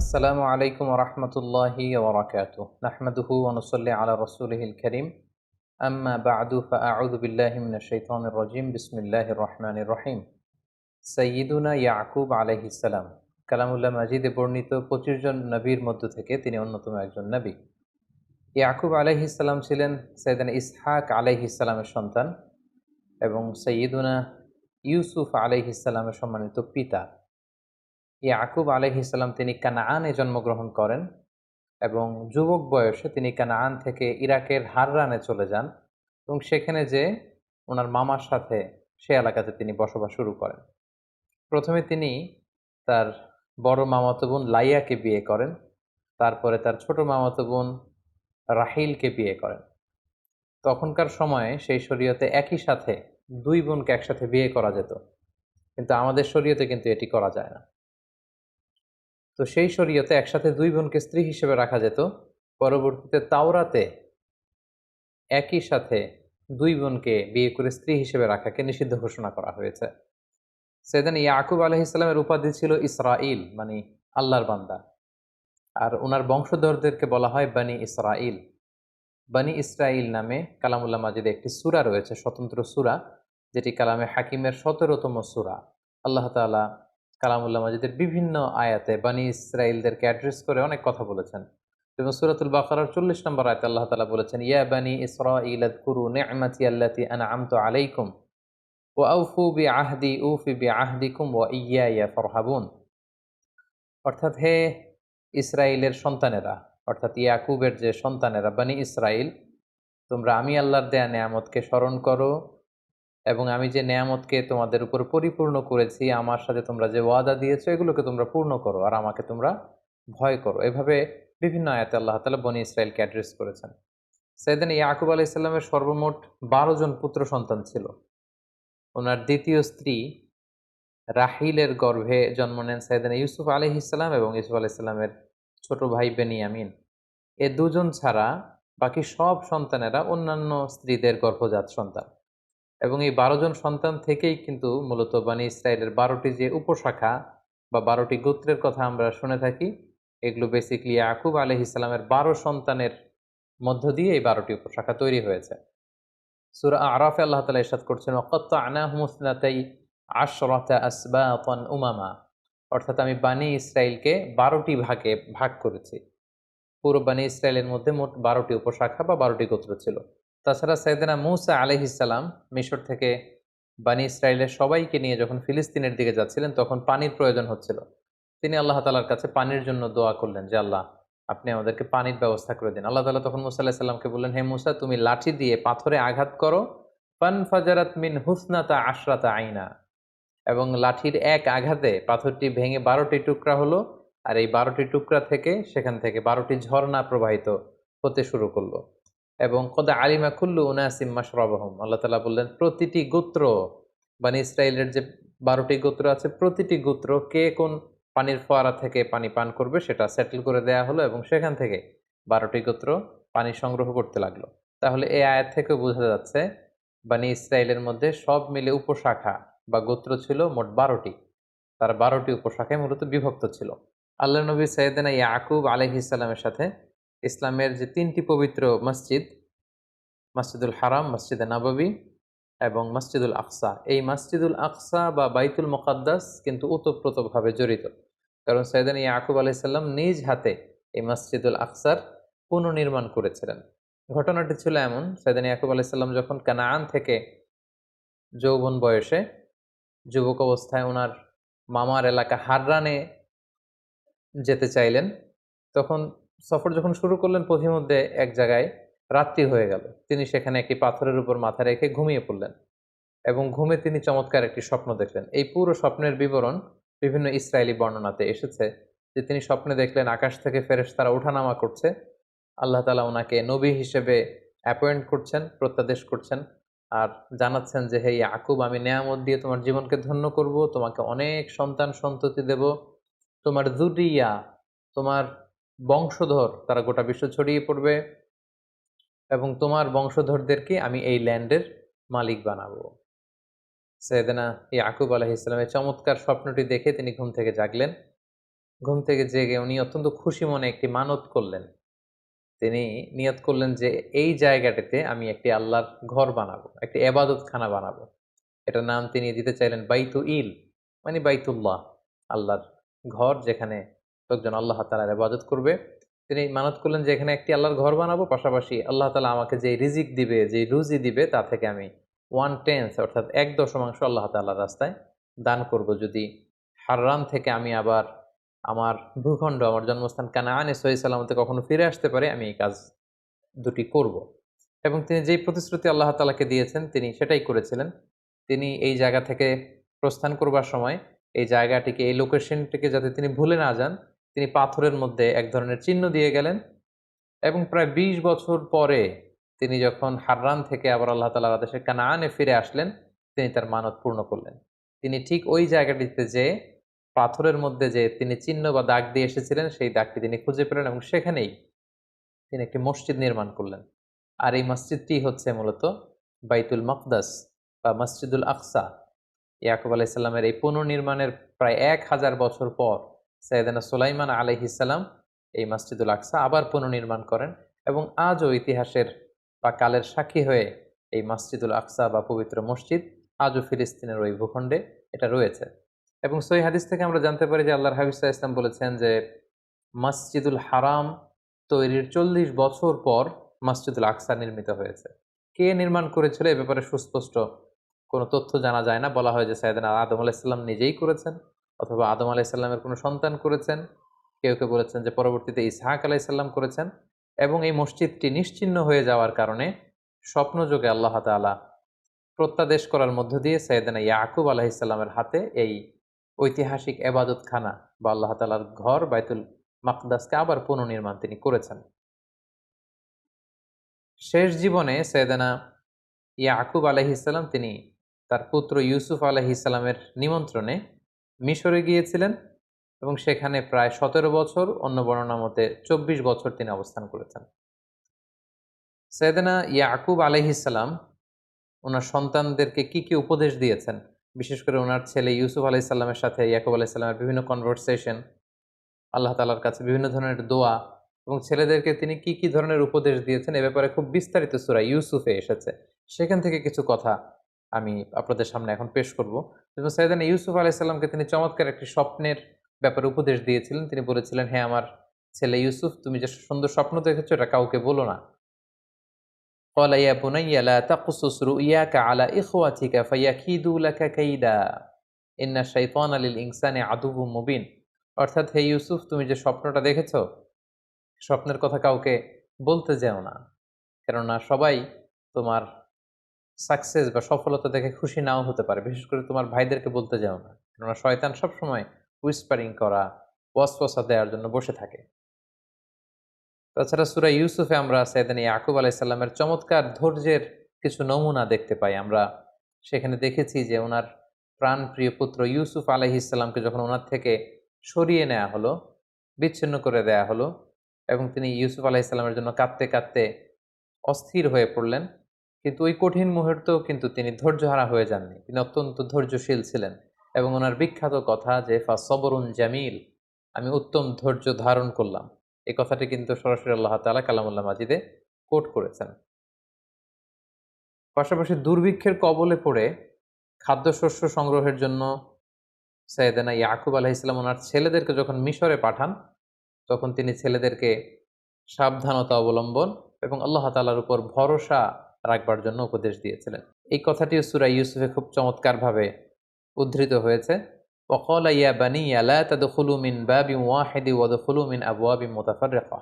আসসালামু আলাইকুম রহমতুল্লাহি ওবরাকাতুহ নাহমাদুহু ওয়া নুসাল্লি আলা রাসূলিহিল কারীম আম্মা বা'দু ফাআউযু বিল্লাহি মিনাশ শাইতানির রাজীম বিসমিল্লাহির রহমানির রহিম সাইয়্যিদুনা ইয়াকুব আলাইহিস সালাম কালামুল্লাহ মাজিদে বর্ণিত 25 জন নবীর মধ্য থেকে তিনি অন্যতম একজন নবী। ইয়াকুব আলাইহিস সালাম ছিলেন সাইয়েদনা ইসহাক আলাইহিস সালামের সন্তান এবং সাইয়্যিদুনা ইউসুফ আলাইহিস সালামের সম্মানিত পিতা। ইয়াকুব আলাইহিস সালাম তিনি কানাআনে জন্মগ্রহণ করেন এবং যুবক বয়সে তিনি কানাআন থেকে ইরাকের হাররানে চলে যান এবং সেখানে যেয়ে ওনার মামার সাথে সে এলাকাতে তিনি বসবাস শুরু করেন। প্রথমে তিনি তার বড় মামাতো বোন লাইয়াকে বিয়ে করেন, তারপরে তার ছোট মামাতো বোন রাহিলকে বিয়ে করেন। তখনকার সময়ে সেই শরীয়তে একই সাথে দুই বোনকে একসাথে বিয়ে করা যেত, কিন্তু আমাদের শরীয়তে কিন্তু এটি করা যায় না। তো সেই শরীয়তে একসাথে দুই বোনকে স্ত্রী হিসেবে রাখা যেত। পরবর্তীতে তাওরাতে একই সাথে দুই বোনকে বিয়ে করে স্ত্রী হিসেবে রাখাকে নিষিদ্ধ ঘোষণা করা হয়েছে। সেদিন ইয়াকুব আলাইহিস সালামের উপাধি ছিল ইসরাইল, মানে আল্লাহর বান্দা। আর ওনার বংশধরদেরকে বলা হয় বানি ইসরাইল। বানি ইসরাইল নামে কালামুল্লাহ মাজিদে একটি সূরা রয়েছে, স্বতন্ত্র সূরা, যেটি কালামে হাকিমের 17তম সূরা। আল্লাহ তাআলা কালামুল্লাহ মাজিদের বিভিন্ন আয়াতে বানি ইসরাইলদেরকে অ্যাড্রেস করে অনেক কথা বলেছেন। যেমন সূরাতুল বাকারার 40 নম্বর আয়াতে আল্লাহ তাআলা বলেছেন, ইয়া বানি ইসরাইল আযকুরু নি'মাতি আল্লাতী আন'আমতু আলাইকুম ওয়া আউফু বিআহদি উফি বিআহদিকুম ওয়া ইয়্যায়া ফারহাবুন। অর্থাৎ হে ইসরাইলের সন্তানেরা, অর্থাৎ ইয়াকুবের যে সন্তানেরা বানি ইসরাইল, তোমরা আমি আল্লাহর দেয়া নেয়ামতকে স্মরণ করো এবং আমি যে নেয়ামতকে তোমাদের উপর পরিপূর্ণ করেছি, আমার সাথে তোমরা যে ওয়াদা দিয়েছো, এগুলোকে তোমরা পূর্ণ করো আর আমাকে তোমরা ভয় করো। এভাবে বিভিন্ন আয়াতে আল্লাহ তাআলা বনি ইসরাইলকে অ্যাড্রেস করেছেন। সাইয়েদনা ইয়াকুব আলাইহিস সালামের সর্বমোট 12 জন পুত্র সন্তান ছিল। ওনার দ্বিতীয় স্ত্রী রাহিলের গর্ভে জন্ম নেন সাইয়েদনা ইউসুফ আলাইহিস সালাম এবং ইউসুফ আলাইহিস সালামের ছোট ভাই বেনিয়ামিন। এ দুজন ছাড়া বাকি সব সন্তানেরা অন্যান্য স্ত্রীদের গর্ভজাত সন্তান। এবং এই 12 জন সন্তান থেকেই কিন্তু মূলত বানি ইসরাইলের 12টি যে উপশাখা বা 12টি গোত্রের কথা আমরা শুনে থাকি, এগুলো বেসিক্যালি ইয়াকুব আলাইহিস সালামের 12 সন্তানের মধ্য দিয়ে এই 12টি উপশাখা তৈরি হয়েছে। সূরা আরাফে আল্লাহ তাআলা ইরশাদ করছেন, ওয়াকাত্তা'নাহুম ইসনাতাই আশরাতা আসবাতান উমামা। অর্থাৎ আমি বানি ইসরাইলকে 12টি ভাগে ভাগ করেছি। পুরো বানি ইসরাইলের মধ্যে মোট 12টি উপশাখা বা 12টি গোত্র ছিল। তাছাড়া সাইয়েদনা মূসা আলাইহিস সালাম মিশর থেকে বানি ইসরাইলের সবাইকে নিয়ে যখন ফিলিস্তিনের দিকে যাচ্ছিলেন, তখন পানির প্রয়োজন হচ্ছিল। তিনি আল্লাহ তাআলার কাছে পানির জন্য দোয়া করলেন যে, আল্লাহ, আপনি আমাদেরকে পানির ব্যবস্থা করে দিন। আল্লাহ তাআলা তখন মূসা আলাইহিস সালামকে বললেন, হে মূসা, তুমি লাঠি দিয়ে পাথরে আঘাত করো, ফানফাজারাত মিন হুসনাতা আশরাতা আইনা। এবং লাঠির এক আঘাতে পাথরটি ভেঙে 12টি টুকরা হলো। আর এই 12টি টুকরা থেকে সেখান থেকে 12টি ঝর্ণা প্রবাহিত হতে শুরু করলো। এবং কদ আলিমা কুল্লু উনাসিম মাশরাবাহুম, আল্লাহ তাআলা বললেন, প্রতিটি গোত্র, বানি ইসরাইলের যে 12টি গোত্র আছে, প্রতিটি গোত্র কে কোন পানির ফোয়ারা থেকে পানি পান করবে সেটা সেটেল করে দেয়া হলো এবং সেখান থেকে 12টি গোত্র পানি সংগ্রহ করতে লাগলো। তাহলে এই আয়াত থেকে বোঝা যাচ্ছে বানি ইসরাইলের মধ্যে সব মিলে উপশাখা বা গোত্র ছিল মোট 12টি। তারা 12টি উপশাখায় মূলত বিভক্ত ছিল। আল্লাহর নবী সাইয়েদনা ইয়াকুব আলাইহিস সালামের সাথে ইসলামের যে 3টি পবিত্র মসজিদ, মসজিদুল হারাম, মসজিদে নববী এবং মসজিদুল আকসা, এই মসজিদুল আকসা বা বাইতুল মুকাদ্দাস কিন্তু ওতপ্রোতভাবে জড়িত। কারণ সাইয়েদনা ইয়াকুব আলাইহিস সালাম নিজ হাতে এই মসজিদুল আকসার পুনর্নির্মাণ করেছিলেন। ঘটনাটি ছিল এমন, সাইয়েদনা ইয়াকুব আলাইহিস সালাম যখন কানাআন থেকে যৌবন বয়সে যুবক অবস্থায় ওনার মামার এলাকা হাররানে যেতে চাইলেন, তখন সফর যখন শুরু করলেন, পথিমধ্যে এক জায়গায় রাত্রি হয়ে গেল। তিনি সেখানে একটি পাথরের উপর মাথা রেখে ঘুমিয়ে পড়লেন এবং ঘুমে তিনি চমৎকার একটি স্বপ্ন দেখলেন। এই পুরো স্বপ্নের বিবরণ বিভিন্ন ইসরায়েলি বর্ণনাতে এসেছে যে তিনি স্বপ্নে দেখলেন আকাশ থেকে ফেরেশতারা ওঠানামা করছে। আল্লাহ তাআলা ওনাকে নবী হিসেবে অ্যাপয়েন্ট করছেন, প্রত্যাদেশ করছেন আর জানাচ্ছেন যে, হে ইয়াকুব, আমি নেয়ামত দিয়ে তোমার জীবনকে ধন্য করব, তোমাকে অনেক সন্তান সন্ততি দেব, তোমার যুররিয়া, তোমার বংশধর তারা গোটা বিশ্ব ছড়িয়ে পড়বে এবং তোমার বংশধরদেরকে আমি এই ল্যান্ডের মালিক বানাবো। সাইয়েদনা ইয়াকুব আলাইহিস সালামের চমৎকার স্বপ্নটি দেখে তিনি ঘুম থেকে জাগলেন। ঘুম থেকে জেগে উনি অত্যন্ত খুশি মনে একটি মানত করলেন। তিনি নিয়ত করলেন যে এই জায়গাটাতে আমি একটি আল্লাহর ঘর বানাবো, একটি এবাদতখানা বানাবো। এটার নাম তিনি দিতে চাইলেন বাইতু ইল, মানে বাইতুল্লাহ, আল্লাহর ঘর, যেখানে লোকজন আল্লাহ তাআলার ইবাদত করবে। তিনি মানত করলেন যে এখানে একটি আল্লাহর ঘর বানাবো, পাশাপাশি আল্লাহ তাআলা আমাকে যে রিজিক দিবে, যে রুজি দিবে, তা থেকে আমি 1/10 অর্থাৎ 1/10 আল্লাহ তাআলার রাস্তায় দান করব। যদি হাররান থেকে আমি আবার আমার ভূখণ্ড, আমার জন্মস্থান কানাআনে সহি সালামতে কখনো ফিরে আসতে পারে, আমি এই কাজ দুটি করব। এবং তিনি যেই প্রতিশ্রুতি আল্লাহ তাআলাকে দিয়েছেন তিনি সেটাই করেছিলেন। তিনি এই জায়গা থেকে প্রস্থান করবার সময় এই জায়গাটিকে, এই লোকেশনটিকে যাতে তিনি ভুলে না যান, তিনি পাথরের মধ্যে এক ধরনের চিহ্ন দিয়ে গেলেন। এবং প্রায় ২০ বছর পরে তিনি যখন হাররান থেকে আবার আল্লাহ তাআলার আদেশে কানাআনে ফিরে আসলেন, তিনি তার মানত পূর্ণ করলেন। তিনি ঠিক ওই জায়গাটিতে যেয়ে পাথরের মধ্যে যে তিনি চিহ্ন বা দাগ দিয়ে এসেছিলেন, সেই দাগটি তিনি খুঁজে পেলেন এবং সেখানেই তিনি একটি মসজিদ নির্মাণ করলেন। আর এই মসজিদটি হচ্ছে মূলত বাইতুল মাকদাস বা মসজিদুল আকসা। ইয়াকুব আলাইহিসসালামের এই পুনর্নির্মাণের প্রায় ১,০০০ বছর পর সাইয়েদনা সুলাইমান আলাইহিসসালাম এই মসজিদুল আকসা আবার পুনর্নির্মাণ করেন এবং আজও ইতিহাসের বা কালের সাক্ষী হয়ে এই মসজিদুল আকসা বা পবিত্র মসজিদ আজও ফিলিস্তিনের ওই ভূখণ্ডে এটা রয়েছে। এবং সহিহ হাদিস থেকে আমরা জানতে পারি যে আল্লাহর হাবিব সাল্লাল্লাহু আলাইহি ওয়াসাল্লাম বলেছেন যে মসজিদুল হারাম তৈরির ৪০ বছর পর মসজিদুল আকসা নির্মিত হয়েছে। কে নির্মাণ করেছিল এ ব্যাপারে সুস্পষ্ট কোনো তথ্য জানা যায় না। বলা হয় যে সাইয়েদনা আদম আলাইহিসসালাম নিজেই করেছেন, অথবা আদম আলাইহিসসালামের কোনো সন্তান করেছেন। কেউ কেউ বলেছেন যে পরবর্তীতে ইসহাক আলাইহিসসালাম করেছেন। এবং এই মসজিদটি নিশ্চিহ্ন হয়ে যাওয়ার কারণে স্বপ্নযোগে আল্লাহ তাআলা প্রত্যাদেশ করার মধ্য দিয়ে সাইয়েদনা ইয়াকুব আলাইহিসসালামের হাতে এই ঐতিহাসিক এবাদতখানা বা আল্লাহ তাআলার ঘর বাইতুল মাকদাসকে আবার পুনর্নির্মাণ তিনি করেছেন। শেষ জীবনে সাইয়েদনা ইয়াকুব আলাইহিসসালাম তিনি তার পুত্র ইউসুফ আলাইহিসসালামের নিমন্ত্রণে মিশরে গিয়েছিলেন এবং সেখানে প্রায় ১৭ বছর, অন্য বর্ণনা মতে ২৪ বছর তিনি অবস্থান করেছেন। সাইয়েদনা ইয়াকুব আলাইহিসসালাম ওনার সন্তানদেরকে কি উপদেশ দিয়েছেন, বিশেষ করে ওনার ছেলে ইউসুফ আলাইহিসসালামের সাথে ইয়াকুব আলাইহিসসালামের বিভিন্ন কনভারসেশন, আল্লাহ তাআলার কাছে বিভিন্ন ধরনের দোয়া এবং ছেলেদেরকে তিনি কি ধরনের উপদেশ দিয়েছেন এ ব্যাপারে খুব বিস্তারিত সূরা ইউসুফে এসেছে। সেখান থেকে কিছু কথা আমি আপনাদের সামনে এখন পেশ করব। যেমন সাইয়েদনা ইউসুফ আলাইহিস সালামকে তিনি চমৎকার একটি স্বপ্নের ব্যাপারে উপদেশ দিয়েছিলেন। তিনি বলেছিলেন, "হে আমার ছেলে ইউসুফ, তুমি যে সুন্দর স্বপ্ন দেখেছো এটা কাউকে বলো না।" ক্বালা ইয়া বুনাইয়া লা তাকসুস রুইয়াকা আলা ইখওয়াতিকা ফায়াকিদু লাকা কাইদা ইন্না শাইতানা লিল ইনসানি আদুউম মুবিন। অর্থাৎ, হে ইউসুফ, তুমি যে স্বপ্নটা দেখেছো, স্বপ্নের কথা কাউকে বলতে যেও না। কেননা সবাই তোমার সাকসেস বা সফলতা দেখে খুশি নাও হতে পারে। বিশেষ করে তোমার ভাইদেরকে বলতে যেও না। কেননা শয়তান সবসময় হুইসপারিং করা, ওয়াসওয়াসা দেওয়ার জন্য বসে থাকে। তাছাড়া সূরা ইউসুফে আমরা সাইয়েদনা ইয়াকুব আলাইহিস সালামের চমৎকার ধৈর্যের কিছু নমুনা দেখতে পাই। আমরা সেখানে দেখেছি যে উনার প্রাণপ্রিয় পুত্র ইউসুফ আলাইহিস সালামকে যখন উনার থেকে সরিয়ে নেয়া হলো, বিচ্ছিন্ন করে দেয়া হলো এবং তিনি ইউসুফ আলাইহিস সালামের জন্য কাঁদতে অস্থির হয়ে পড়লেন। কিন্তু ওই কঠিন মুহূর্তেও কিন্তু তিনি ধৈর্যহারা হয়ে যাননি। তিনি অত্যন্ত ধৈর্যশীল ছিলেন এবং উনার বিখ্যাত কথা যে ফাসবরুন জামিল, আমি উত্তম ধৈর্য ধারণ করলাম। এই কথাটি কিন্তু সরাসরি আল্লাহ তাআলা কালামুল্লাহ মাজিদে কোট করেছেন। পাশাপাশি দুর্ভিক্ষের কবলে পড়ে খাদ্যশস্য সংগ্রহের জন্য সাইয়েদনা ইয়াকুব আলাইহিস সালাম ওনার ছেলেদেরকে যখন মিশরে পাঠান, তখন তিনি ছেলেদেরকে সাবধানতা অবলম্বন এবং আল্লাহ তাআলার উপর ভরসা রাখবার জন্য উপদেশ দিয়েছিলেন। এই কথাটিও সূরা ইউসুফে খুব চমৎকারভাবে উদ্ধৃত হয়েছে। ওয়াকালা ইয়া বানিয়া লা তাদখুলু মিন বাবিন ওয়াহিদি ওয়াদখুলু মিন আবওয়াবিন মুতাফাররিকা।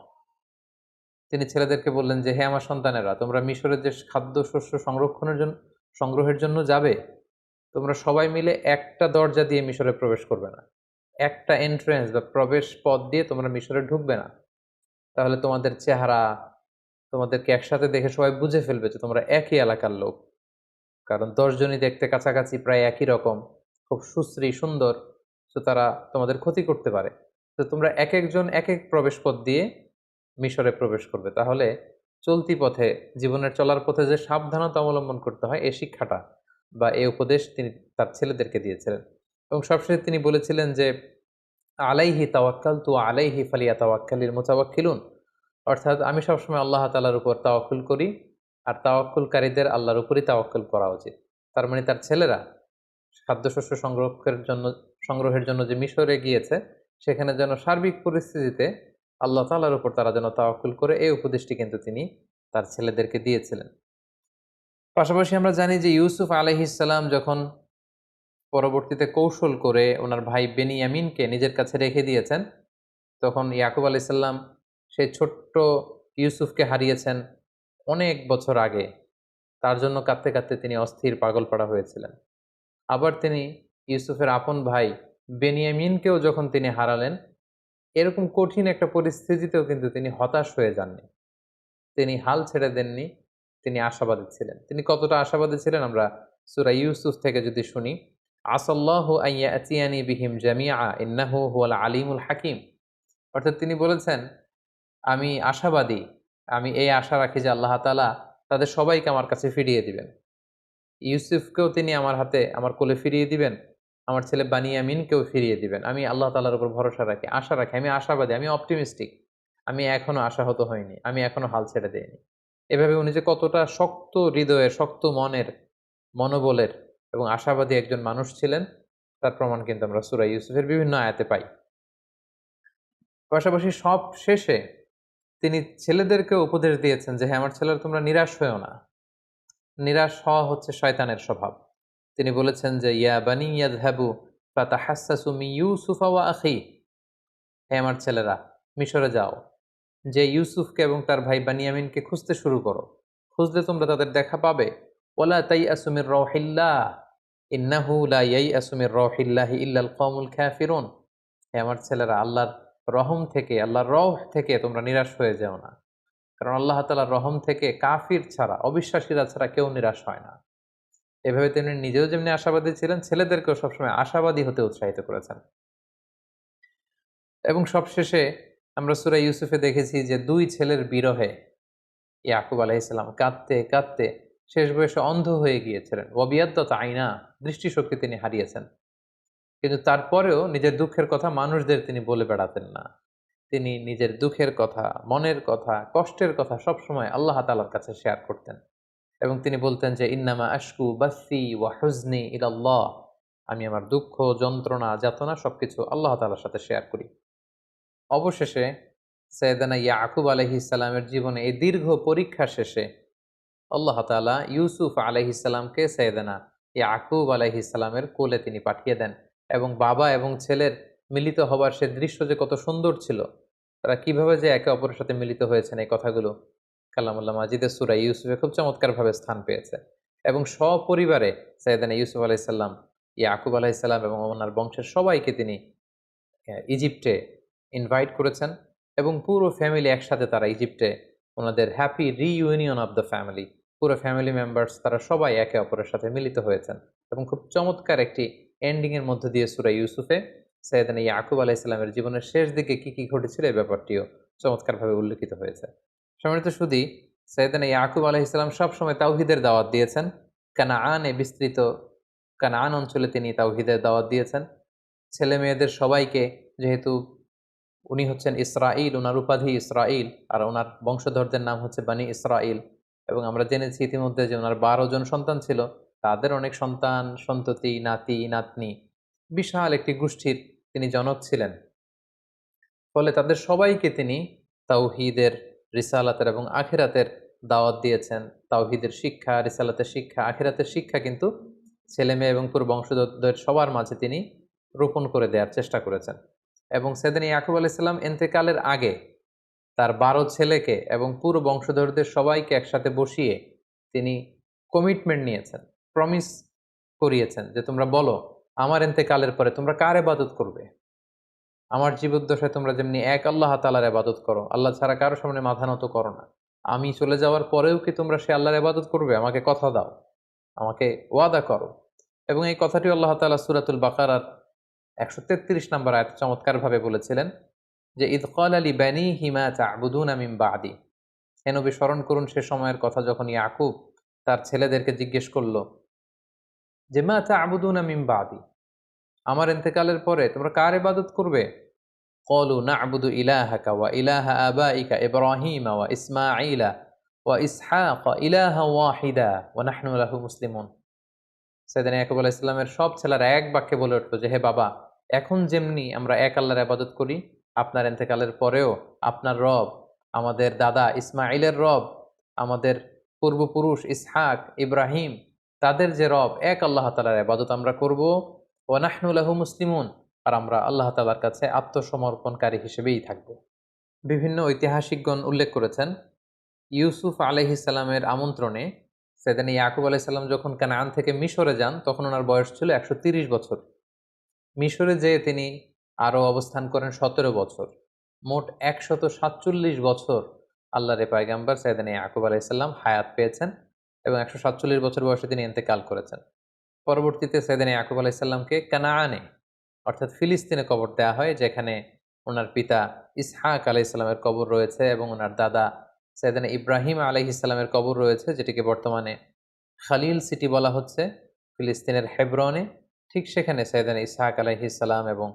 তিনি ছেলেদেরকে বললেন যে, হে আমার সন্তানেরা, তোমরা মিশরের যে খাদ্যশস্য সংগ্রহের জন্য যাবে, তোমরা সবাই মিলে একটা দরজা দিয়ে মিশরে প্রবেশ করবে না। একটা এন্ট্রান্স বা প্রবেশ পথ দিয়ে তোমরা মিশরে ঢুকবে না। তাহলে তোমাদের চেহারা, তোমাদেরকে একসাথে দেখে সবাই বুঝে ফেলবে যে তোমরা একই এলাকার লোক। কারণ ১০ জনই দেখতে কাছাকাছি প্রায় একই রকম, খুব সুশ্রী, সুন্দর। তো তারা তোমাদের ক্ষতি করতে পারে। তো তোমরা একেকজন একেক প্রবেশপথ দিয়ে মিশরে প্রবেশ করবে। তাহলে চলতি পথে, জীবনের চলার পথে যে সাবধানতা অবলম্বন করতে হয়, এই শিক্ষাটা বা এই উপদেশ তিনি তার ছেলেদেরকে দিয়েছিলেন। এবং সবশেষে তিনি বলেছিলেন যে, আলাইহি তাওয়াক্কালতু আলাইহি ফালিয়াতাওয়াক্কালিল মুতাওয়াক্কিলুন, অর্থাৎ আমি সবসময় আল্লাহ তাআলার উপর তাওয়াক্কুল করি, আর তাওয়াক্কুলকারীদের আল্লাহর উপরই তাওয়াক্কুল করা উচিত। তার মানে তার ছেলেরা খাদ্যশস্য সংগ্রহের জন্য যে মিশরে গিয়েছে, সেখানে যেন সার্বিক পরিস্থিতিতে আল্লাহ তাআলার উপর তারা যেন তাওয়াক্কুল করে, এই উপদেশটি কিন্তু তিনি তার ছেলেদেরকে দিয়েছিলেন। পাশাপাশি আমরা জানি যে ইউসুফ আলাইহিস সালাম যখন পরবর্তীতে কৌশল করে ওনার ভাই বেনিয়ামিনকে নিজের কাছে রেখে দিয়েছেন, তখন ইয়াকুব আলাইহিস সালাম সেই ছোট্ট ইউসুফকে হারিয়েছেন অনেক বছর আগে। তার জন্য কাঁদতে, কাঁদতে তিনি অস্থির পাগলপাড়া হয়েছিলেন। আবার তিনি ইউসুফের আপন ভাই বেনিয়ামিনকেও যখন তিনি হারালেন, এরকম কঠিন একটা পরিস্থিতিতেও কিন্তু তিনি হতাশ হয়ে যাননি। তিনি হাল ছেড়ে দেননি, তিনি আশাবাদী ছিলেন। তিনি কতটা আশাবাদী ছিলেন আমরা সূরা ইউসুফ থেকে যদি শুনি, আসাল্লাহু আন ইয়াতিয়ানি বিহিম জামিআ ইন্নাহু হুয়াল আলিমুল হাকিম। অর্থাৎ তিনি বলেছেন, আমি আশাবাদী, আমি এই আশা রাখি যে আল্লাহ তাআলা তাদের সবাইকে আমার কাছে ফিরিয়ে দিবেন। ইউসুফকেও তিনি আমার হাতে আমার কোলে ফিরিয়ে দিবেন, আমার ছেলে বানিয়ামিনকেও ফিরিয়ে দিবেন। আমি আল্লাহ তাআলার উপর ভরসা রাখি, আশা রাখি, আমি আশাবাদী, আমি অপটিমিস্টিক। আমি এখনো আশাহত হইনি, আমি এখনো হাল ছেড়ে দেইনি। এভাবে উনি যে কতটা শক্ত হৃদয়ের, শক্ত মনের, মনোবলের এবং আশাবাদী একজন মানুষ ছিলেন, তার প্রমাণ কিন্তু আমরা সূরা ইউসুফের বিভিন্ন আয়াতে পাই। পাশাপাশি সব শেষে তিনি ছেলেদেরকেও উপদেশ দিয়েছেন যে, হ্যাঁ আমার ছেলেরা তোমরা নিরাশ হইও না। নিরাশ হওয়া হচ্ছে শয়তানের স্বভাব। তিনি বলেছেন যে, ইয়া বানি ইয়াযহাবু ফাতাহাসসাসু মিন ইউসুফা ওয়া আখিহি, হে আমার ছেলেরা মিশরে যাও, যে ইউসুফকে এবং তার ভাই বানিয়ামিনকে খুঁজতে শুরু করো। খুঁজলে তোমরা তাদের দেখা পাবে। ওয়ালা তাইয়াসু মির রাউহিল্লাহ ইন্নাহু লা ইয়াইয়াসু মির রাউহিল্লাহি ইল্লাল কওমুল কাফিরুন, হে আমার ছেলেরা আল্লাহর রহম থেকে, আল্লাহর রহ থেকে তোমরা নিরাশ হয়ে যেও না। কারণ আল্লাহ তাআলার রহম থেকে কাফির ছাড়া, অবিশ্বাসীরা ছাড়া কেউ নিরাশ হয় না। এভাবে তিনি নিজেও যেমনি আশাবাদী ছিলেন, ছেলেদেরকেও সবসময় আশাবাদী হতে উৎসাহিত করেছেন। এবং সবশেষে আমরা সূরা ইউসুফে দেখেছি যে ২ ছেলের বিরহে ইয়াকুব আলাইহিস সালাম কাঁদতে, কাঁদতে শেষ বয়সে অন্ধ হয়ে গিয়েছিলেন। ওয়াবিয়াদ্দাত আইনা, দৃষ্টিশক্তি তিনি হারিয়েছেন। কিন্তু তারপরেও নিজের দুঃখের কথা মানুষদের তিনি বলে বেড়াতেন না। তিনি নিজের দুঃখের কথা, মনের কথা, কষ্টের কথা সবসময় আল্লাহ তাআলার কাছে শেয়ার করতেন। এবং তিনি বলতেন যে, ইন্নামা আশকু বাসি ওয়া হুজনি ইলাল্লাহ, আমি আমার দুঃখ, যন্ত্রণা, যাতনা সবকিছু আল্লাহ তাআলার সাথে শেয়ার করি। অবশেষে সাইয়েদানা ইয়াকুব আলাইহিস সালামের জীবনে এই দীর্ঘ পরীক্ষা শেষে আল্লাহ তাআলা ইউসুফ আলাইহিস সালামকে সাইয়েদানা ইয়াকুব আলাইহিস সালামের কোলে তিনি পাঠিয়ে দেন। এবং বাবা এবং ছেলের মিলিত হবার সে দৃশ্য যে কত সুন্দর ছিল, তারা কিভাবে যে একে অপরের সাথে মিলিত হয়েছেন, এই কথাগুলো কালামুল্লাহ মাজিদের সূরা ইউসুফে খুব চমৎকারভাবে স্থান পেয়েছে। এবং সপরিবারে সাইয়েদানা ইউসুফ আলাইহিস সালাম, ইয়াকুব আলাইহিস সালাম এবং ওনার বংশের সবাইকে তিনি ইজিপ্টে ইনভাইট করেছেন এবং পুরো ফ্যামিলি একসাথে তারা ইজিপ্টে ওনাদের happy reunion of the family, পুরো ফ্যামিলি মেম্বার্স তারা সবাই একে অপরের সাথে মিলিত হয়েছেন এবং খুব চমৎকার একটি এন্ডিং এর মধ্যে দিয়ে সূরা ইউসুফে সাইয়েদানা ইয়াকুব আলাইহিস সালামের জীবনের শেষ দিকে কি কি ঘটেছিল এই ব্যাপারটিও চমৎকারভাবে উল্লেখিত হয়েছে। সম্মানিত সুধী, সাইয়েদানা ইয়াকুব আলাইহিস সালাম সবসময় তাওহীদের দাওয়াত দিয়েছেন। কানাআনে বিস্তৃত কানাআন অঞ্চলে তিনি তাওহীদের দাওয়াত দিয়েছেন। ছেলে মেয়েদের সবাইকে, যেহেতু উনি হচ্ছেন ইসরাঈল, উনার উপাধি ইসরাঈল, আর উনার বংশধরদের নাম হচ্ছে বানি ইসরাঈল। এবং আমরা জেনেছি ইতিমধ্যে যে উনার ১২ জন সন্তান ছিল, তাদের অনেক সন্তান, সন্ততি, নাতি, নাতনি, বিশাল একটি গোষ্ঠীর তিনি জনক ছিলেন। ফলে তাদের সবাইকে তিনি তাওহীদের, রিসালাতের এবং আখিরাতের দাওয়াত দিয়েছেন। তাওহীদের শিক্ষা, রিসালাতের শিক্ষা, আখিরাতের শিক্ষা কিন্তু ছেলে মেয়ে এবং পুরো বংশধরদের সবার মাঝে তিনি রোপণ করে দেওয়ার চেষ্টা করেছেন। এবং সেদিন ইয়াকুব আলাইহিস সালাম ইন্তেকালের আগে তার ১২ ছেলেকে এবং পুরো বংশধরদের সবাইকে একসাথে বসিয়ে তিনি কমিটমেন্ট নিয়েছেন, প্রমিস করিয়েছেন যে তোমরা বলো আমার ইন্তেকালের পরে তোমরা কার ইবাদত করবে? আমার জীবদ্দশায় তোমরা যেমনি এক আল্লাহ তাআলার ইবাদত করো, আল্লাহ ছাড়া কারো সামনে মাথা নত করো না, আমি চলে যাওয়ার পরেও কি তোমরা সে আল্লাহর ইবাদত করবে? আমাকে কথা দাও, আমাকে ওয়াদা করো। এবং এই কথাটি আল্লাহ তাআলা সূরাতুল বাকারার ১৩৩ নম্বর আয়াতে চমৎকারভাবে বলেছিলেন যে, ইয ক্বালা লিবানিহি মা তা'বুদুনা মিন বা'দি। হে নবী, স্মরণ করুন সে সময়ের কথা যখন ইয়াকুব তার ছেলেদেরকে জিজ্ঞেস করল যে, মা তা'বুদুনা মিন বা'দি, আমার ইন্তেকালের পরে তোমরা কার ইবাদত করবে? ক্বালু না'বুদু ইলাহাকা ওয়া ইলাহা আবাইকা ইব্রাহিমা ওয়া ইসমাঈলা ওয়া ইসহাক ইলাহা ওয়াহিদা ওয়া নাহনু লাহু মুসলিমুন। সাইয়েদনা ইয়াকুব আলাইহিস সালামের সব ছেলেরা এক বাক্যে বলে উঠল যে, হে বাবা, এখন যেমনি আমরা এক আল্লাহর ইবাদত করি, আপনার ইন্তেকালের পরেও আপনার রব, আমাদের দাদা ইসমাঈলের রব, আমাদের পূর্বপুরুষ ইসহাক, ইব্রাহিম, তাদের যে রব, এক আল্লাহ তাআলার ইবাদত আমরা করব। ওয়া নাহনু লাহু মুসলিমুন, আর আমরা আল্লাহ তাআলার কাছে আত্মসমর্পণকারী হিসেবেই থাকব। বিভিন্ন ঐতিহাসিকগণ উল্লেখ করেছেন, ইউসুফ আলাইহিস সালামের আমন্ত্রণে সাইয়েদনা ইয়াকুব আলাইহিস সালাম যখন কানাআন থেকে মিশরে যান, তখন ওনার বয়স ছিল ১৩০ বছর। মিশরে যেয়ে তিনি আরও অবস্থান করেন ১৭ বছর। মোট ১৪৭ বছর আল্লাহর পয়গম্বর সাইয়েদনা ইয়াকুব আলাইহিস সালাম হায়াত পেয়েছেন এবং ১৪৭ বছর বয়সে তিনি ইন্তেকাল করেছেন। পরবর্তীতে সাইয়েদনা ইয়াকুব আলাইহিস সালামকে কানাআনে অর্থাৎ ফিলিস্তিনে কবর দেওয়া হয়, যেখানে ওনার পিতা ইসহাক আলাইহিস সালামের কবর রয়েছে এবং ওনার দাদা সাইয়েদনা ইব্রাহিম আলাইহিস সালামের কবর রয়েছে, যেটিকে বর্তমানে খালিল সিটি বলা হচ্ছে ফিলিস্তিনের হেব্রনে। ঠিক সেখানে সাইয়েদনা ইসহাক আলাইহিস সালাম এবং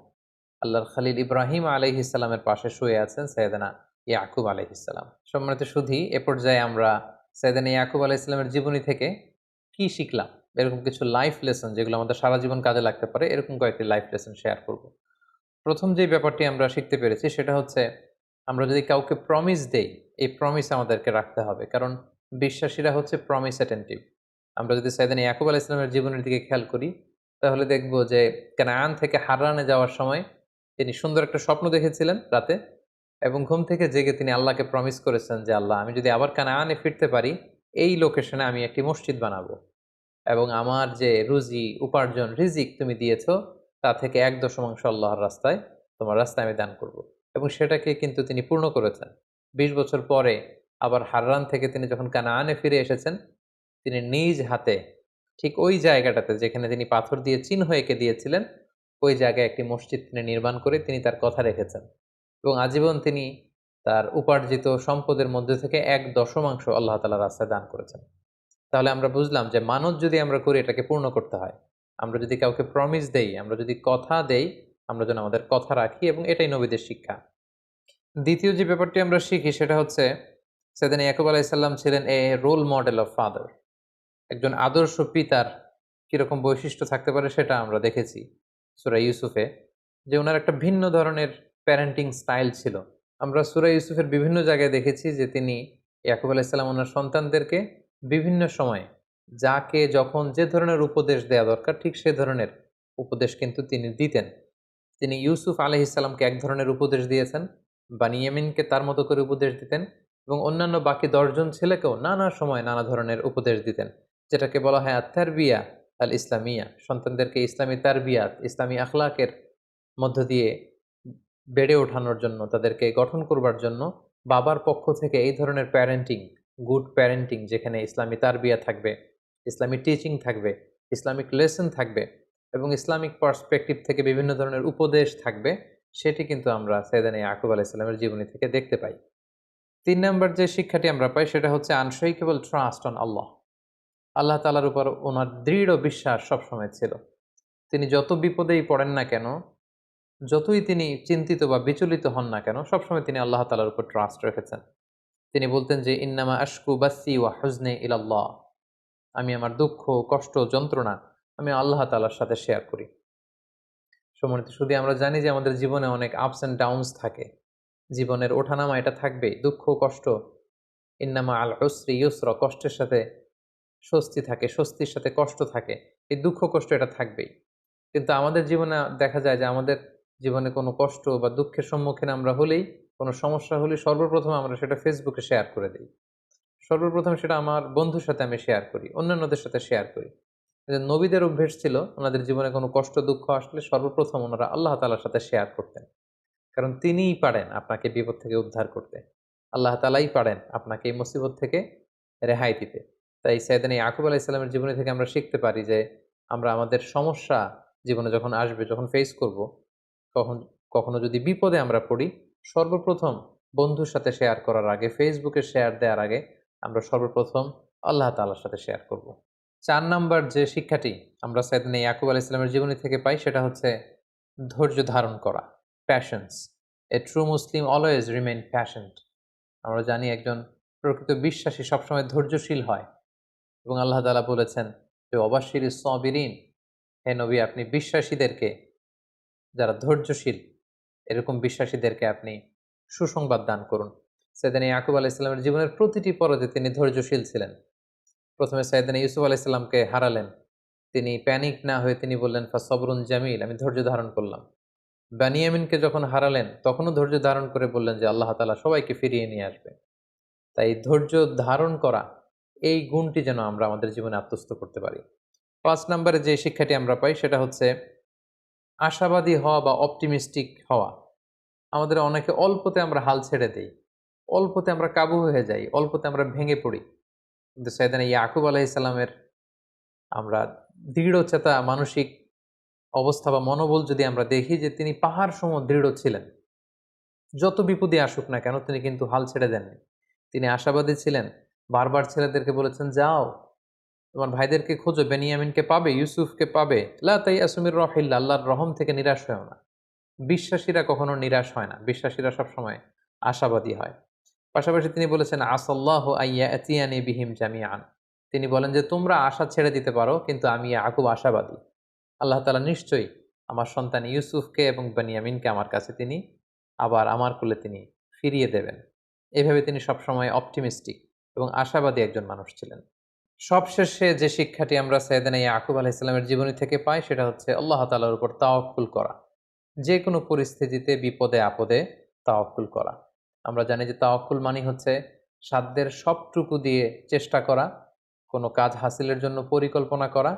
আল্লাহর খালিল ইব্রাহিম আলাইহিস সালামের পাশে শুয়ে আছেন সাইয়েদনা ইয়াকুব আলাইহিস সালাম। সম্মানিত সুধী, এ পর্যায়ে আমরা সাইয়েদনা ইয়াকুব আলাইহিস সালামের জীবনী থেকে কি শিখলাম, এরকম কিছু লাইফ লেসন যেগুলো আমাদের সারা জীবন কাজে লাগতে পারে, এরকম কয়েকটি লাইফ লেসন শেয়ার করব। প্রথম যে ব্যাপারটি আমরা শিখতে পেরেছি সেটা হচ্ছে, আমরা যদি কাউকে প্রমিস দেই, এই প্রমিস আমাদেরকে রাখতে হবে, কারণ বিশ্বাসীরা হচ্ছে প্রমিস অ্যাটেন্টিভ। আমরা যদি সাইয়েদনা ইয়াকুব আলাইহিস সালামের জীবনের দিকে খেয়াল করি, তাহলে দেখব যে কানাআন থেকে হারানে যাওয়ার সময় তিনি সুন্দর একটা স্বপ্ন দেখেছিলেন রাতে, এবং ঘুম থেকে জেগে তিনি আল্লাহকে প্রমিস করেছেন যে, আল্লাহ, আমি যদি আবার কানাআনে ফিরতে পারি, এই লোকেশনে আমি একটি মসজিদ বানাবো এবং আমার যে রুজি উপার্জন রিজিক তুমি দিয়েছো, তা থেকে ১/১০ আল্লাহর রাস্তায়, তোমার রাস্তায় আমি দান করব। এবং সেটাকে কিন্তু তিনি পূর্ণ করেছেন। ২০ বছর পরে আবার হাররান থেকে তিনি যখন কানাআনে ফিরে এসেছেন, তিনি নিজ হাতে ঠিক ওই জায়গাটাতে যেখানে তিনি পাথর দিয়ে চিহ্ন এঁকে দিয়েছিলেন, ওই জায়গায় একটি মসজিদ তিনি নির্মাণ করে তিনি তার কথা রেখেছেন এবং আজীবন তিনি তার উপার্জিত সম্পদের মধ্যে থেকে ১/১০ আল্লাহ তাআলার রাস্তায় দান করেছেন। তাহলে আমরা বুঝলাম যে মানত যদি আমরা করি, এটাকে পূর্ণ করতে হয়। আমরা যদি কাউকে প্রমিস দেই, আমরা যদি কথা দেই, আমরা যেন আমাদের কথা রাখি, এবং এটাই নবীদের শিক্ষা। দ্বিতীয় যে ব্যাপারটি আমরা শিখি সেটা হচ্ছে, সাইয়েদনা ইয়াকুব আলাইহিস সালাম ছিলেন এ রোল মডেল অফ ফাদার। একজন আদর্শ পিতার কিরকম বৈশিষ্ট্য থাকতে পারে সেটা আমরা দেখেছি সূরা ইউসুফে, যে ওনার একটা ভিন্ন ধরনের প্যারেন্টিং স্টাইল ছিল। আমরা সূরা ইউসুফের বিভিন্ন জায়গায় দেখেছি যে তিনি ইয়াকুব আলাইহিস সালাম ওনার সন্তানদেরকে বিভিন্ন সময়ে যাকে যখন যে ধরনের উপদেশ দেয়া দরকার, ঠিক সে ধরনের উপদেশ কিন্তু তিনি দিতেন। তিনি ইউসুফ আলাইহিস সালামকে এক ধরনের উপদেশ দিয়েছেন, বানিয়ামিনকে তার মতো করে উপদেশ দিতেন, এবং অন্যান্য বাকি ১০ জন ছেলেকেও নানা সময় নানা ধরনের উপদেশ দিতেন, যেটাকে বলা হয় আত-তারবিয়া আল ইসলামিয়া। সন্তানদেরকে ইসলামী তারবিয়াত, ইসলামী আখলাকের মধ্য দিয়ে বেড়ে ওঠানোর জন্য, তাদেরকে গঠন করবার জন্য বাবার পক্ষ থেকে এই ধরনের প্যারেন্টিং, গুড প্যারেন্টিং, যেখানে ইসলামী তারবিয়া থাকবে, ইসলামী টিচিং থাকবে, ইসলামিক লেসন থাকবে এবং ইসলামিক পার্সপেক্টিভ থেকে বিভিন্ন ধরনের উপদেশ থাকবে, সেটি কিন্তু আমরা সাইয়েদনা ইয়াকুব আলাইহিস সালামের জীবনী থেকে দেখতে পাই। ৩ নাম্বার যে শিক্ষাটি আমরা পাই সেটা হচ্ছে আনশেকেবল ট্রাস্ট অন আল্লাহ। আল্লাহ তাআলার উপর ওনার দৃঢ় বিশ্বাস সবসময় ছিল। তিনি যত বিপদেই পড়েন না কেন, যতই তিনি চিন্তিত বা বিচলিত হন না কেন, সবসময় তিনি আল্লাহ তাআলার উপর ট্রাস্ট রেখেছেন। তিনি বলতেন যে, ইন্নামা আশকু বাসি ওয়া হুজনি ইলাল্লাহ, আমি আমার দুঃখ, কষ্ট, যন্ত্রণা আমি আল্লাহ তাআলার সাথে শেয়ার করি। সম্মানিত শুধু আমরা জানি যে আমাদের জীবনে অনেক আপস অ্যান্ড ডাউনস থাকে, জীবনের ওঠানামা এটা থাকবেই, দুঃখ কষ্ট। ইন্নামা আল উসরি ইউসরা, কষ্টের সাথে স্বস্তি থাকে, স্বস্তির সাথে কষ্ট থাকে। এই দুঃখ কষ্ট এটা থাকবেই। কিন্তু আমাদের জীবনে দেখা যায় যে আমাদের জীবনে কোনো কষ্ট বা দুঃখের সম্মুখীন আমরা হলেই, কোনো সমস্যা হলেই সর্বপ্রথম আমরা সেটা ফেসবুকে শেয়ার করে দিই। সর্বপ্রথম সেটা আমার বন্ধুর সাথে আমি শেয়ার করি, অন্যান্যদের সাথে শেয়ার করি। কিন্তু নবীদের অভ্যেস ছিল, ওনাদের জীবনে কোনো কষ্ট দুঃখ আসলে সর্বপ্রথম ওনারা আল্লাহ তাআলার সাথে শেয়ার করতেন। কারণ তিনিই পারেন আপনাকে বিপদ থেকে উদ্ধার করতে। আল্লাহ তাআলাই পারেন আপনাকে এই মুসিবত থেকে রেহাই দিতে। তাই সাইয়েদনা ইয়াকুব আলাইহিস সালামের জীবনী থেকে আমরা শিখতে পারি যে আমরা আমাদের সমস্যা জীবনে যখন আসবে, যখন ফেস করব, কখন কখনো যদি বিপদে আমরা পড়ি, সর্বপ্রথম বন্ধুর সাথে শেয়ার করার আগে, ফেসবুকে শেয়ার দেওয়ার আগে আমরা সর্বপ্রথম আল্লাহ তাআলার সাথে শেয়ার করব। ৪ নাম্বার যে শিক্ষাটি আমরা সাইয়েদনা ইয়াকুব আলাইহিস সালামের জীবনী থেকে পাই সেটা হচ্ছে ধৈর্য ধারণ করা, passions. A true Muslim always remain patient. আমরা জানি একজন প্রকৃত বিশ্বাসী সবসময় ধৈর্যশীল হয়, এবং আল্লাহ তাআলা বলেছেন যে ওয়াবাশশিরিস সাবিরিন, হে নবী আপনি বিশ্বাসীদেরকে, যারা ধৈর্যশীল এরকম বিশ্বাসীদেরকে আপনি সুসংবাদ দান করুন। সাইয়েদনা ইয়াকুব আলাইহিস সালামের জীবনের প্রতিটি পর্যায়ে তিনি ধৈর্যশীল ছিলেন। প্রথমে সাইয়েদনা ইউসুফ আলাইহিস সালামকে হারালেন। তিনি প্যানিক না হয়ে তিনি বললেন ফাসবরুন জামিল, আমি ধৈর্য ধারণ করলাম। বানিয়ামিনকে যখন হারালেন তখনও ধৈর্য ধারণ করে বললেন যে আল্লাহ তাআলা সবাইকে ফিরিয়ে নিয়ে আসবে। তাই ধৈর্য ধারণ করা, এই গুণটি যেন আমরা আমাদের জীবনে আত্মস্থ করতে পারি। ৫ নম্বরে যে শিক্ষাটি আমরা পাই সেটা হচ্ছে আশাবাদী হওয়া বা অপটিমিস্টিক হওয়া। আমাদের অনেকে অল্পতে আমরা হাল ছেড়ে দেই। অল্পতে আমরা কাবু হয়ে যাই, অল্পতে আমরা ভেঙে পড়ি। কিন্তু সাইয়েদনা ইয়াকুব আলাইহিস সালামের আমরা দৃঢ়চেতা মানসিক অবস্থা বা মনোবল যদি আমরা দেখি, যে তিনি পাহাড় সম দৃঢ় ছিলেন। যত বিপদই আসুক না কেন তিনি কিন্তু হাল ছেড়ে দেননি। তিনি আশাবাদী ছিলেন। বারবার ছেলেদেরকে বলেছেন, যাও তোমার ভাইদেরকে খোঁজো, বেনিয়ামিনকে পাবে, ইউসুফকে পাবে। লা তাইয়াসু মির রাহিল্লাহ, আল্লাহর রহম থেকে নিরাশ হয়ও না। বিশ্বাসীরা কখনো নিরাশ হয় না। বিশ্বাসীরা সবসময় আশাবাদী হয়। পাশাপাশি তিনি বলেছেন আসাল্লাহু আইয়াতিয়ানি বিহিম জামিআন। তিনি বলেন যে তোমরা আশা ছেড়ে দিতে পারো, কিন্তু আমি ইয়াকুব আশাবাদী। আল্লাহ তাআলা নিশ্চয়ই আমার সন্তান ইউসুফকে এবং বেনিয়ামিনকে আমার কাছে তিনি আবার আমার কোলে তিনি ফিরিয়ে দেবেন। এভাবে তিনি সবসময় অপটিমিস্টিক এবং আশাবাদী একজন মানুষ ছিলেন। সবশেষে যে শিক্ষাটি আমরা সাইয়েদনা ইয়াকুব আলাইহিস সালামের জীবনী থেকে পাই সেটা হচ্ছে আল্লাহ তাআলার উপর তাওয়াক্কুল করা। যে কোনো পরিস্থিতিতে বিপদে আপদে তাওয়াক্কুল করা। আমরা জানি যে তাওয়াক্কুল মানে হচ্ছে সাধ্যের সবটুকু দিয়ে চেষ্টা করা, কোনো কাজ হাসিলের জন্য পরিকল্পনা করা,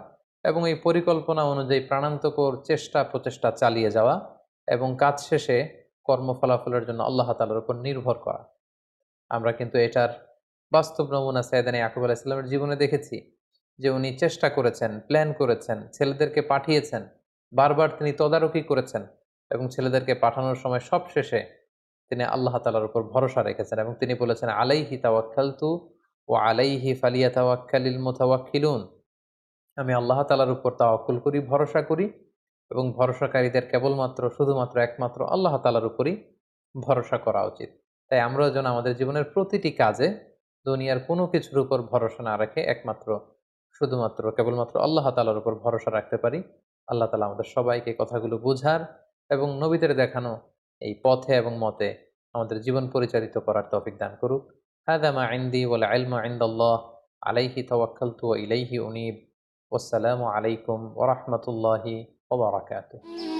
এবং এই পরিকল্পনা অনুযায়ী প্রাণান্তকর চেষ্টা প্রচেষ্টা চালিয়ে যাওয়া, এবং কাজ শেষে কর্মফলাফলের জন্য আল্লাহ তাআলার উপর নির্ভর করা। আমরা কিন্তু এটার বাস্তব নমুনা সাইয়েদনা ইয়াকুব আলাইহিস সালামের জীবনে দেখেছি, যে উনি চেষ্টা করেছেন, প্ল্যান করেছেন, ছেলেদেরকে পাঠিয়েছেন, বারবার তিনি তদারকি করেছেন, এবং ছেলেদেরকে পাঠানোর সময় সবশেষে তিনি আল্লাহ তাআলার উপর ভরসা রেখেছেন, এবং তিনি বলেছেন আলাইহি তাওয়াক্কালতু ওয়া আলাইহি ফালিয়াতাওয়াক্কালিল মুতাওয়াক্কিলুন। আমি আল্লাহ তাআলার উপর তাওয়াক্কুল করি, ভরসা করি, এবং ভরসাকারীদের কেবলমাত্র শুধুমাত্র একমাত্র আল্লাহ তাআলার উপরই ভরসা করা উচিত। তাই আমরাও যেন আমাদের জীবনের প্রতিটি কাজে দুনিয়ার কোনো কিছুর উপর ভরসা না রেখে একমাত্র শুধুমাত্র কেবলমাত্র আল্লাহ তাআলার উপর ভরসা রাখতে পারি। আল্লাহ তাআলা আমাদের সবাইকে কথাগুলো বুঝার এবং নবীদের দেখানো এই পথে এবং মতে আমাদের জীবন পরিচালিত করার তৌফিক দান করুক। হাদা মা ইনদি ওয়াল ইলমু ইনদাল্লাহ, আলাইহি তাওয়াক্কালতু ওয়া ইলাইহি উনীব। ওয়াসসালামু আলাইকুম ওয়া রাহমাতুল্লাহি ওয়া বারাকাতুহু।